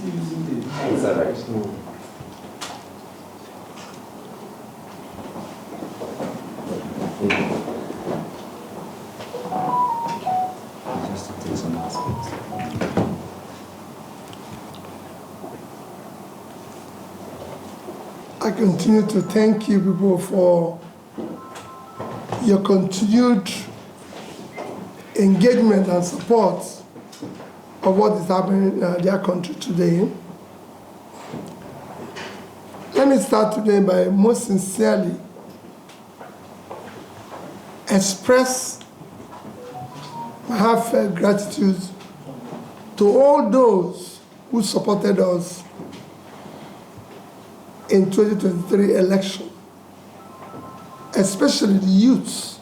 still using the... Is that right? Just to take some aspects. I continue to thank you people for your continued engagement and support of what is happening in their country today. Let me start today by most sincerely express my heartfelt gratitude to all those who supported us in 2023 election, especially the youths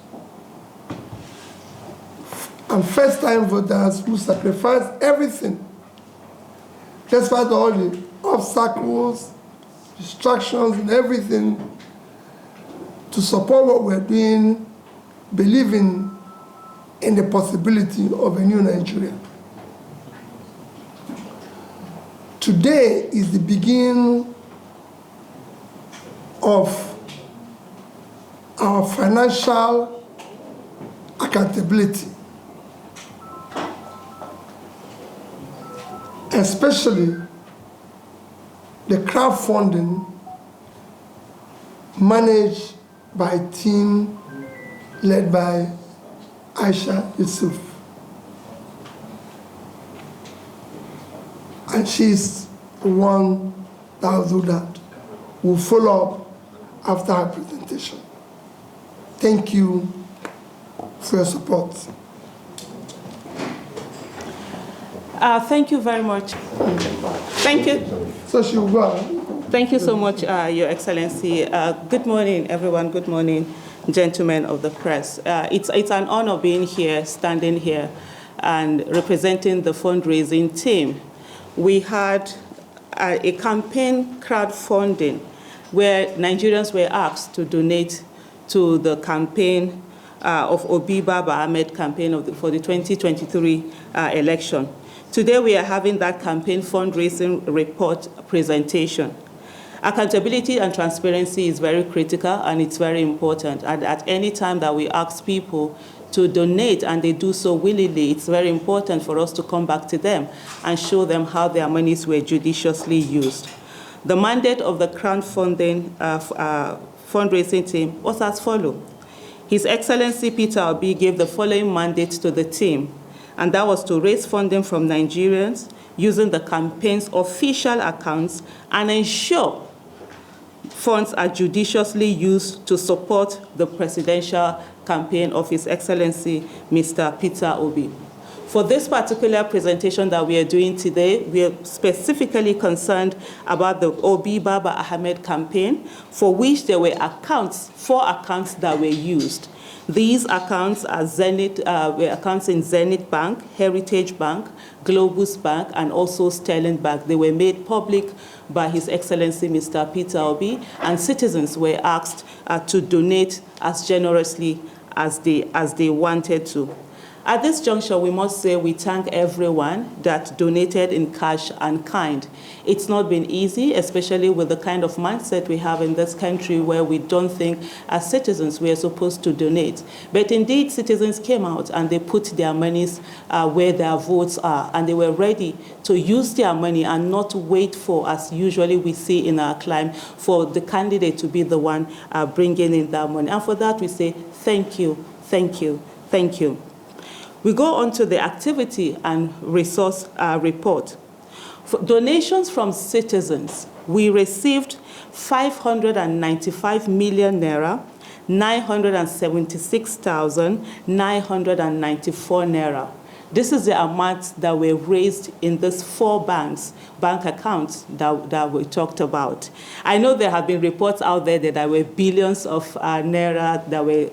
and first-time voters who sacrificed everything, despite all the obstacles, distractions, and everything, to support what we're doing, believing in the possibility of a new Nigeria. Today is the beginning of our financial accountability, especially the crowdfunding managed by a team led by Aisha Yusuf. And she's the one that will do that. We'll follow up after her presentation. Thank you for your support. Thank you very much. Thank you. So she will go on. Thank you so much, Your Excellency. Good morning, everyone. Good morning, gentlemen of the press. It's an honor being here, standing here, and representing the fundraising team. We had a campaign crowdfunding where Nigerians were asked to donate to the campaign of Obi Baba Ahmed campaign for the 2023 election. Today we are having that campaign fundraising report presentation. Accountability and transparency is very critical and it's very important. And at any time that we ask people to donate and they do so willingly, it's very important for us to come back to them and show them how their monies were judiciously used. The mandate of the crowdfunding fundraising team was as follows. His Excellency Peter Obi gave the following mandate to the team, and that was to raise funding from Nigerians using the campaign's official accounts and ensure funds are judiciously used to support the presidential campaign of His Excellency Mr. Peter Obi. For this particular presentation that we are doing today, we are specifically concerned about the Obi Baba Ahmed campaign, for which there were four accounts that were used. These accounts are were accounts in Zenith Bank, Heritage Bank, Globus Bank, and also Sterling Bank. They were made public by His Excellency Mr. Peter Obi, and citizens were asked to donate as generously as they wanted to. At this juncture, we must say we thank everyone that donated in cash and kind. It's not been easy, especially with the kind of mindset we have in this country where we don't think as citizens we are supposed to donate. But indeed, citizens came out and they put their monies where their votes are, and they were ready to use their money and not wait for, as usually we see in our climb, for the candidate to be the one bringing in that money. And for that, we say thank you, thank you, thank you. We go on to the activity and resource report. For donations from citizens, we received 595 million naira, 976,994 naira. This is the amount that were raised in these four bank accounts that we talked about. I know there have been reports out there that there were billions of naira that were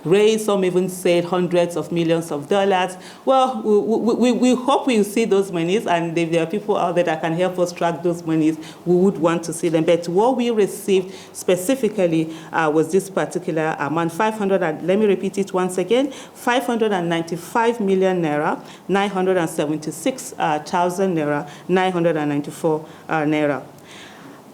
raised. Some even said hundreds of millions of dollars. Well, we hope we'll see those monies, and if there are people out there that can help us track those monies, we would want to see them. But what we received specifically was this particular amount, let me repeat it once again, 595 million naira, naira, 976,000 naira, 994 naira.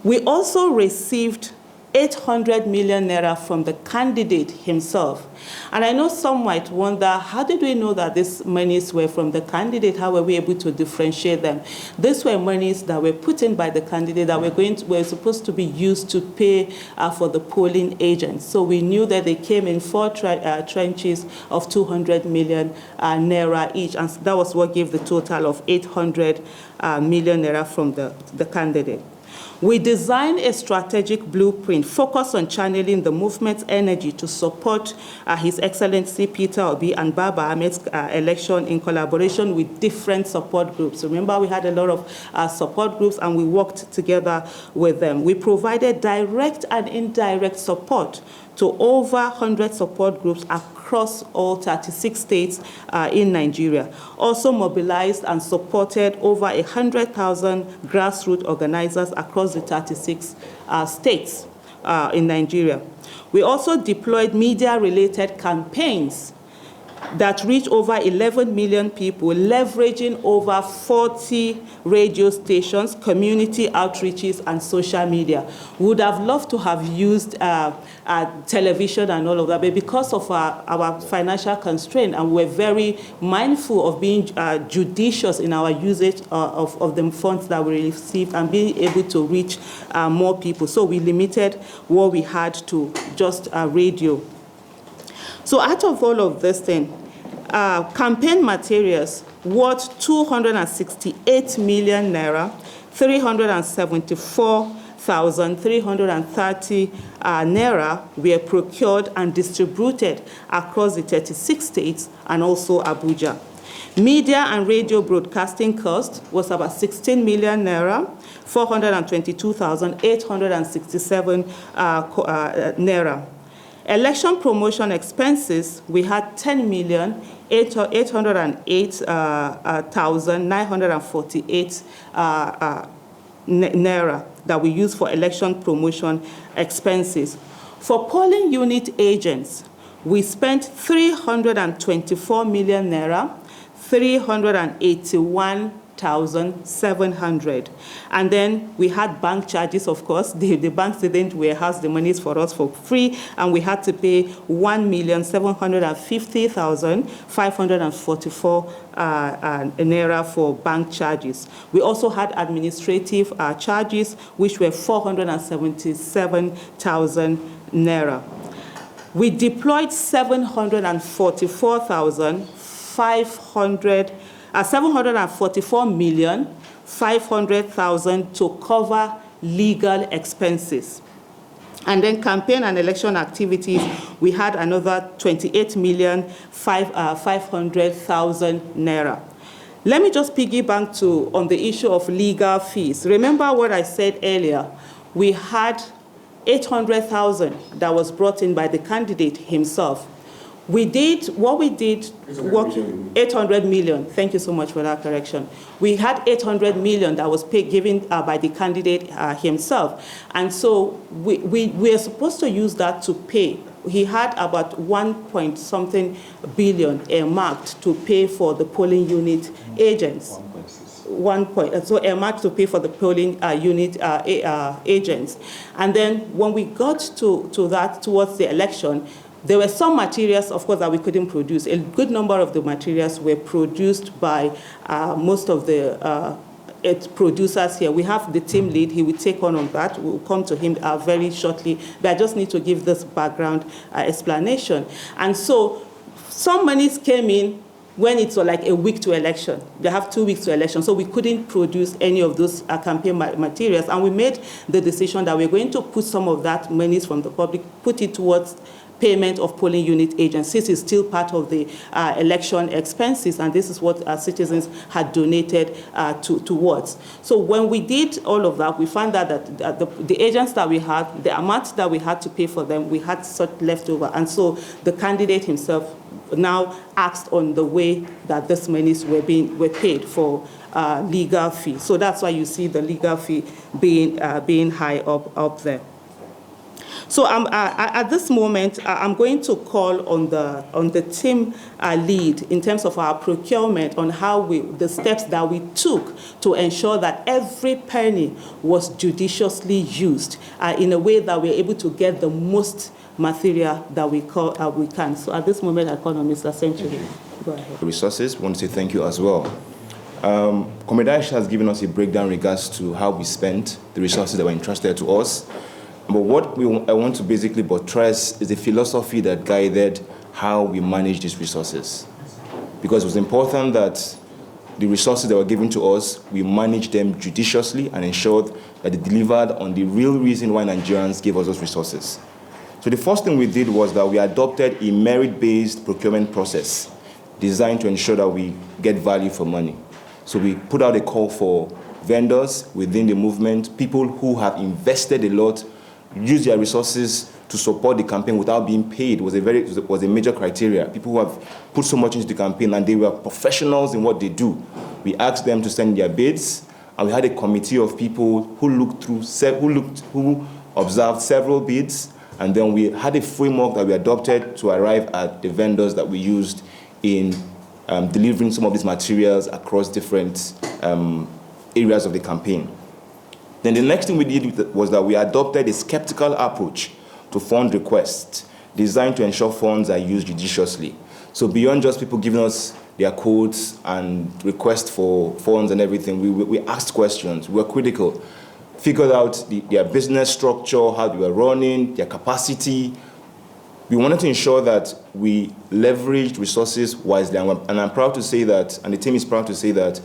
We also received 800 million naira from the candidate himself. And I know some might wonder, how did we know that these monies were from the candidate? How were we able to differentiate them? These were monies that were put in by the candidate that were supposed to be used to pay for the polling agents. So we knew that they came in 4 tranches of 200 million naira each, and that was what gave the total of 800 million naira from the candidate. We designed a strategic blueprint focused on channeling the movement's energy to support His Excellency Peter Obi and Baba Ahmed's election in collaboration with different support groups. Remember, we had a lot of support groups, and we worked together with them. We provided direct and indirect support to over 100 support groups across all 36 states in Nigeria. Also mobilized and supported over 100,000 grassroots organizers across the 36 states in Nigeria. We also deployed media-related campaigns that reached over 11 million people, leveraging over 40 radio stations, community outreaches, and social media. We would have loved to have used television and all of that, but because of our financial constraint, and we're very mindful of being judicious in our usage of the funds that we received and being able to reach more people. So we limited what we had to just radio. So out of all of this thing, campaign materials worth 268 million naira, 374,330 naira were procured and distributed across the 36 states and also Abuja. Media and radio broadcasting cost was about 16 million naira, 422,867 naira. Election promotion expenses, we had 10,808,948 naira that we used for election promotion expenses. For polling unit agents, we spent 324 million naira, 381,700. And then we had bank charges, of course. The banks didn't warehouse the monies for us for free, and we had to pay 1,750,544 naira for bank charges. We also had administrative charges, which were 477,000 naira. We deployed 744,500,000 to cover legal expenses. And then campaign and election activities, we had another 28,500,000 naira. Let me just piggyback on the issue of legal fees. Remember what I said earlier, we had 800,000 that was brought in by the candidate himself. We did, 800 million. Thank you so much for that correction. We had 800 million that was given by the candidate himself. And so we are supposed to use that to pay. He had about 1.something billion earmarked to pay for the polling unit agents. 1.6. So earmarked to pay for the polling unit agents. And then when we got to that towards the election, there were some materials, of course, that we couldn't produce. A good number of the materials were produced by most of the producers here. We have the team lead. He will take on that. We'll come to him very shortly. But I just need to give this background explanation. And so some monies came in when it's like a week to election. They have 2 weeks to election. So we couldn't produce any of those campaign materials. And we made the decision that we're going to put some of that monies from the public, put it towards payment of polling unit agents. This is still part of the election expenses, and this is what our citizens had donated towards. So when we did all of that, we found that the agents that we had, the amount that we had to pay for them, we had such left over. And so the candidate himself now asked on the way that these monies were paid for legal fee. So that's why you see the legal fee being high up there. So at this moment, I'm going to call on the team lead in terms of our procurement on how the steps that we took to ensure that every penny was judiciously used in a way that we're able to get the most material that we can. So at this moment, I call on Mr. Century. Go ahead. Resources, we want to say thank you as well. Comrade Aisha has given us a breakdown in regards to how we spent the resources that were entrusted to us. But what I want to basically buttress is the philosophy that guided how we manage these resources. Because it was important that the resources that were given to us, we managed them judiciously and ensured that they delivered on the real reason why Nigerians gave us those resources. So the first thing we did was that we adopted a merit-based procurement process designed to ensure that we get value for money. So we put out a call for vendors within the movement, people who have invested a lot, use their resources to support the campaign without being paid was a major criteria. People who have put so much into the campaign and they were professionals in what they do. We asked them to send their bids, and we had a committee of people who observed several bids, and then we had a framework that we adopted to arrive at the vendors that we used in delivering some of these materials across different areas of the campaign. Then the next thing we did was that we adopted a skeptical approach to fund requests designed to ensure funds are used judiciously. So beyond just people giving us their quotes and requests for funds and everything, we asked questions, we were critical, figured out their business structure, how they were running, their capacity. We wanted to ensure that we leveraged resources wisely, and I'm proud to say that, and the team is proud to say that,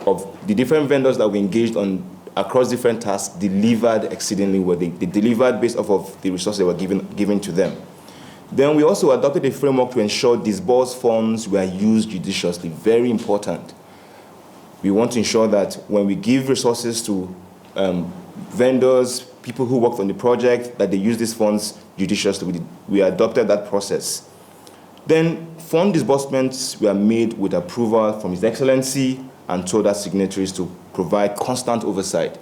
of the different vendors that we engaged on across different tasks, delivered exceedingly well. They delivered based off of the resources that were given to them. Then we also adopted a framework to ensure disbursed funds were used judiciously. Very important. We want to ensure that when we give resources to vendors, people who worked on the project, that they use these funds judiciously. We adopted that process. Then fund disbursements were made with approval from His Excellency and to other signatories to provide constant oversight.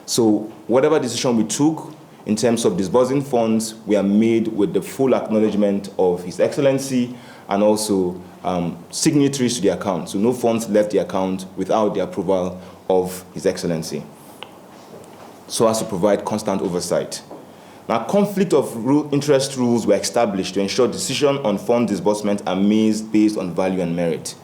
So whatever decision we took in terms of disbursing funds were made with the full acknowledgement of His Excellency and also signatories to the account. So no funds left the account without the approval of His Excellency, so as to provide constant oversight. Now, conflict of interest rules were established to ensure decisions on fund disbursement are made based on value and merit.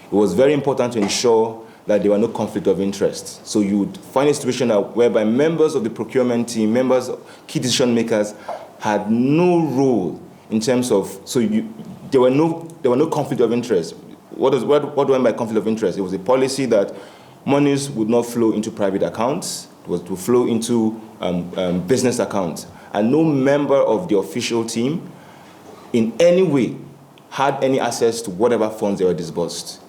It was very important to ensure that there were no conflict of interest. So you would find a situation whereby members of the procurement team, members, key decision makers, had no role in terms of, there were no conflict of interest. What do I mean by conflict of interest? It was a policy that monies would not flow into private accounts. It was to flow into business accounts. And no member of the official team in any way had any access to whatever funds they were disbursed.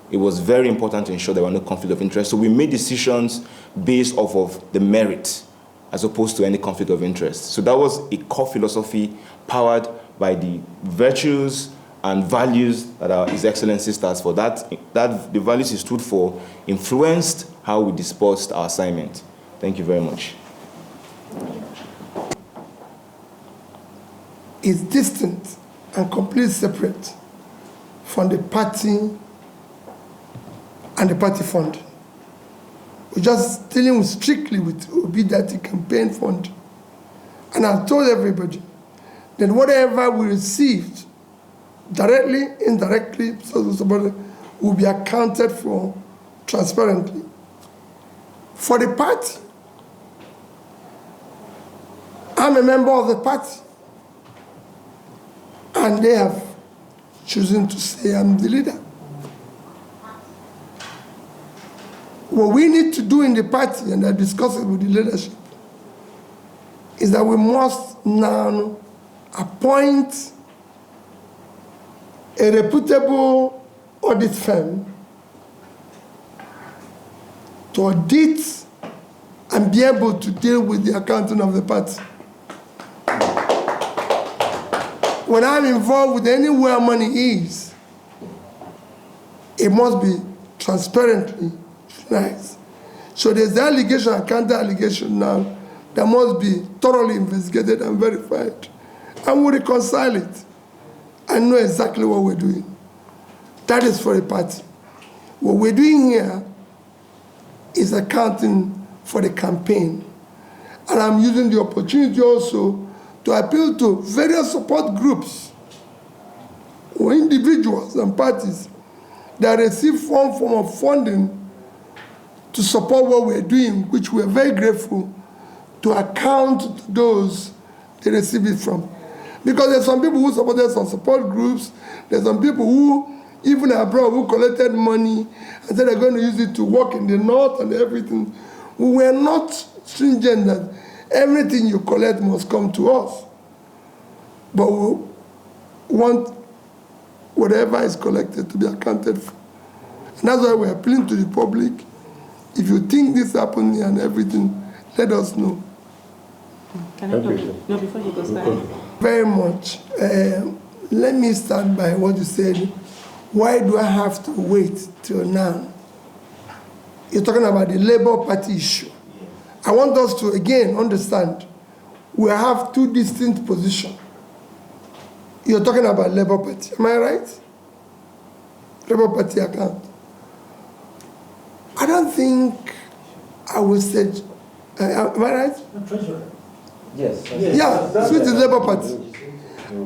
It was very important to ensure there were no conflict of interest. So we made decisions based off of the merit as opposed to any conflict of interest. So that was a core philosophy powered by the virtues and values that His Excellency stands for. That the values he stood for influenced how we disbursed our assignment. Thank you very much. Is distinct and completely separate from the party and the party fund. We're just dealing strictly with Obidati campaign fund. And I've told everybody that whatever we received, directly, indirectly, will be accounted for transparently. For the party, I'm a member of the party, and they have chosen to say I'm the leader. What we need to do in the party, and I discuss it with the leadership, is that we must now appoint a reputable audit firm to audit and be able to deal with the accounting of the party. When I'm involved with anywhere money is, it must be transparently. Nice. So there's the allegation and counter allegation now that must be thoroughly investigated and verified. And we reconcile it and know exactly what we're doing. That is for a party. What we're doing here is accounting for the campaign. And I'm using the opportunity also to appeal to various support groups or individuals and parties that receive some form of funding to support what we're doing, which we're very grateful, to account to those they receive it from. Because there's some people who support us on support groups, there's some people who, even abroad, who collected money and said they're going to use it to work in the north and everything. We were not stringent that everything you collect must come to us. But we want whatever is collected to be accounted for. And that's why we're appealing to the public. If you think this happened and everything, let us know. Can I come? No, before you go, sorry. Very much. Let me start by what you said. Why do I have to wait till now? You're talking about the Labour Party issue. I want us to, again, understand we have two distinct positions. You're talking about Labour Party, am I right? Labour Party account. I don't think I will say, am I right? Treasurer. Yes. Yeah, switch the Labour Party.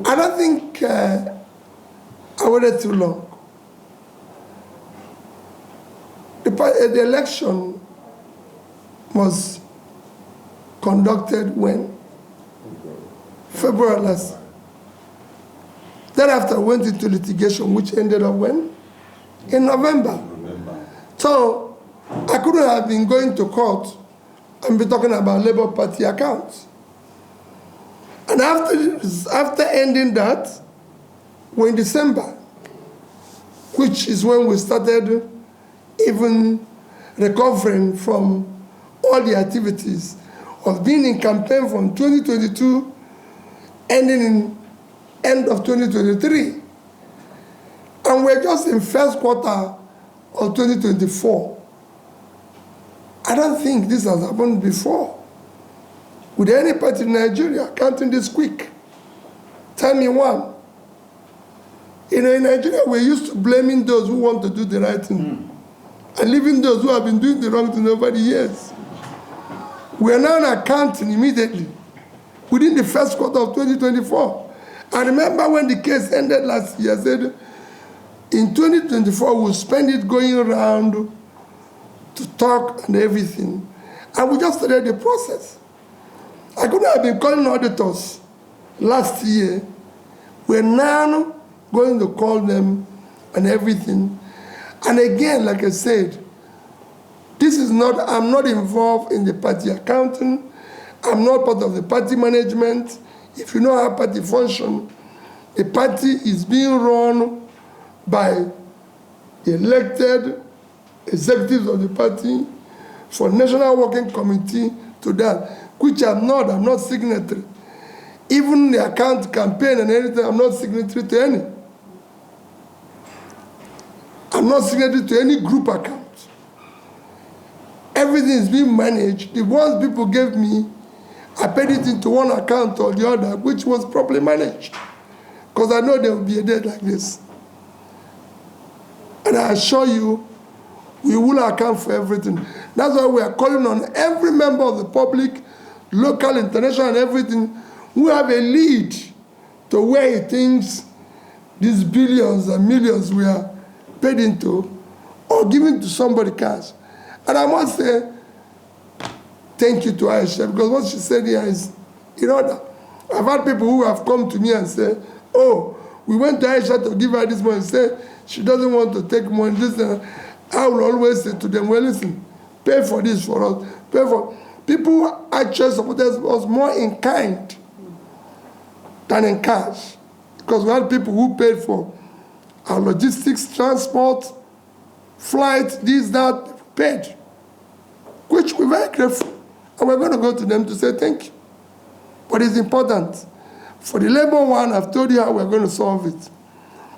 I don't think I waited too long. The election was conducted when? February last. Thereafter, went into litigation, which ended up when? In November. So I couldn't have been going to court and be talking about Labour Party accounts. And after ending that, we're in December, which is when we started even recovering from all the activities of being in campaign from 2022, ending in end of 2023. And we're just in first quarter of 2024. I don't think this has happened before with any party in Nigeria counting this quick. Tell me one. You know, in Nigeria, we're used to blaming those who want to do the right thing and leaving those who have been doing the wrong thing over the years. We are now accounting immediately within the first quarter of 2024. I remember when the case ended last year, I said, in 2024, we'll spend it going around to talk and everything. And we just started the process. I couldn't have been calling auditors last year. We're now going to call them and everything. And again, like I said, this is not, I'm not involved in the party accounting. I'm not part of the party management. If you know how party function, the party is being run by the elected executives of the party for National Working Committee to that, which I'm not signatory. Even the account campaign and anything, I'm not signatory to any. I'm not signatory to any group account. Everything is being managed. The ones people gave me, I paid it into one account or the other, which was properly managed. Because I know there will be a day like this. And I assure you, we will account for everything. That's why we are calling on every member of the public, local, international, and everything, who have a lead to where he thinks these billions and millions we are paid into or given to somebody cash. And I must say, thank you to Aisha, because what she said here is, in order. I've had people who have come to me and say, oh, we went to Aisha to give her this money, say she doesn't want to take money. I will always say to them, well, listen, pay for this for us. Pay for. People actually supported us more in kind than in cash. Because we had people who paid for our logistics, transport, flight, this, that, paid. Which we're very grateful. And we're going to go to them to say thank you. But it's important. For the labor one, I've told you how we're going to solve it.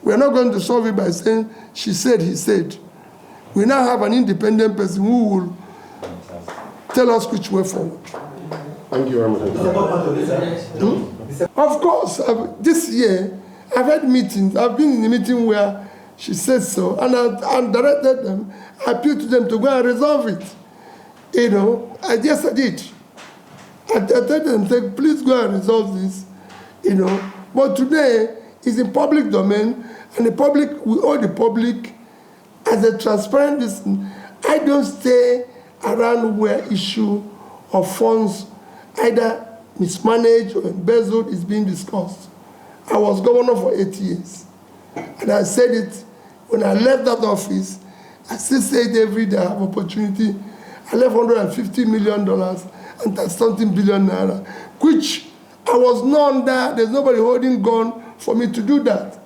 We're not going to solve it by saying, she said, he said. We now have an independent person who will tell us which way forward. Thank you very much. Of course, this year, I've had meetings. I've been in a meeting where she says so, and I directed them, I appealed to them to go and resolve it. You know, I did. I told them, please go and resolve this, you know. But today, it's in public domain, and the public, we owe the public as a transparent person. I don't stay around where issue of funds either mismanaged or embezzled is being discussed. I was governor for 8 years, and I said it when I left that office. I still say it every day I have opportunity. I left $150 million and something billion naira, which I was known that there's nobody holding gun for me to do that.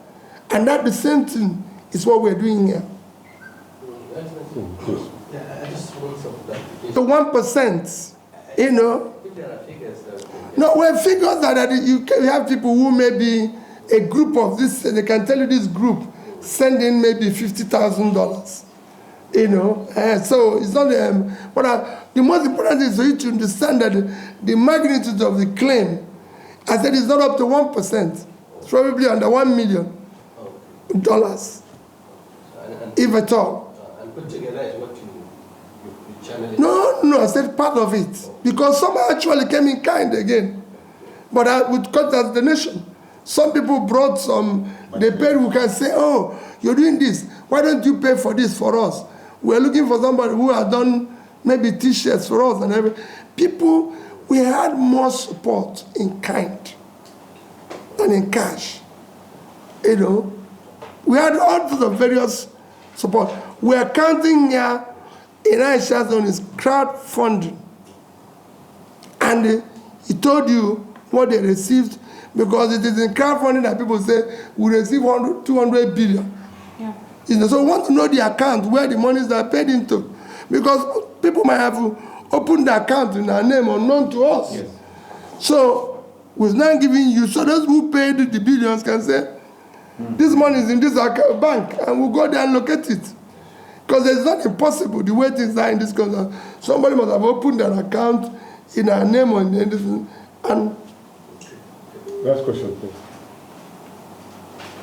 And that the same thing is what we're doing here. Yeah, I just want some clarification. The 1%, you know. If there are figures that No, well, figures that you can have people who may be a group of this, they can tell you this group send in maybe $50,000. You know, so it's not but the most important is for you to understand that the magnitude of the claim, I said, it's not up to 1%. It's probably under $1 million, if at all. and put together is what you channel it. No, I said part of it, because some actually came in kind again, but I would cut as the nation. Some people brought some, they paid, who can say, oh, you're doing this, why don't you pay for this for us? We're looking for somebody who has done maybe T-shirts for us and everything. People, we had more support in kind than in cash. You know, we had all sorts of various support. We are counting here in Aisha's on his crowdfunding. And he told you what they received, because it is in crowdfunding that people say we receive 200 billion. Yeah. You know, so we want to know the account where the monies are paid into, because people might have opened the account in our name unknown to us. Yes. So we're now giving you, so those who paid the billions can say, this money is in this bank, and we'll go there and locate it. Because it's not impossible the way things are in this country. Somebody must have opened an account in our name or in anything. And Last question, please.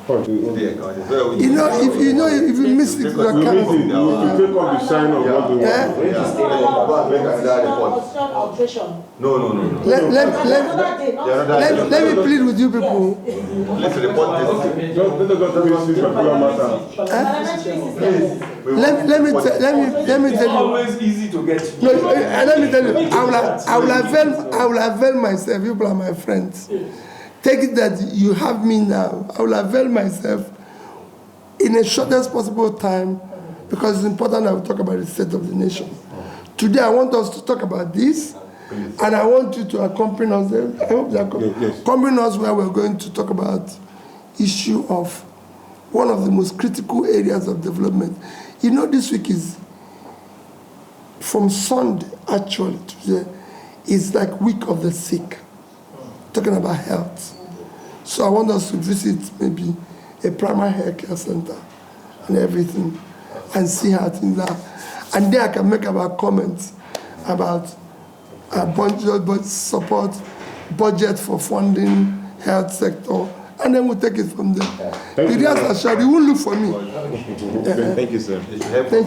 if you miss it, you We need account. to take off the sign of what we want. No. Let me plead with you people. Let's report this. Don't let us finish this particular matter. Let me tell you. Always easy to get. No, let me tell you. I will avail myself. You people are my friends. Take it that you have me now. I will avail myself in the shortest possible time, because it's important I will talk about the state of the nation. Today I want us to talk about this, and I want you to accompany us. I hope you accompany us where we're going to talk about issue of one of the most critical areas of development. You know, this week is from Sunday actually to today is like week of the sick, talking about health. So I want us to visit maybe a primary health care center and everything, and see how things are. And then I can make about comments about budget support, budget for funding health sector, and then we'll take it from there. The rest assured, you won't look for me. Thank you, sir. Thank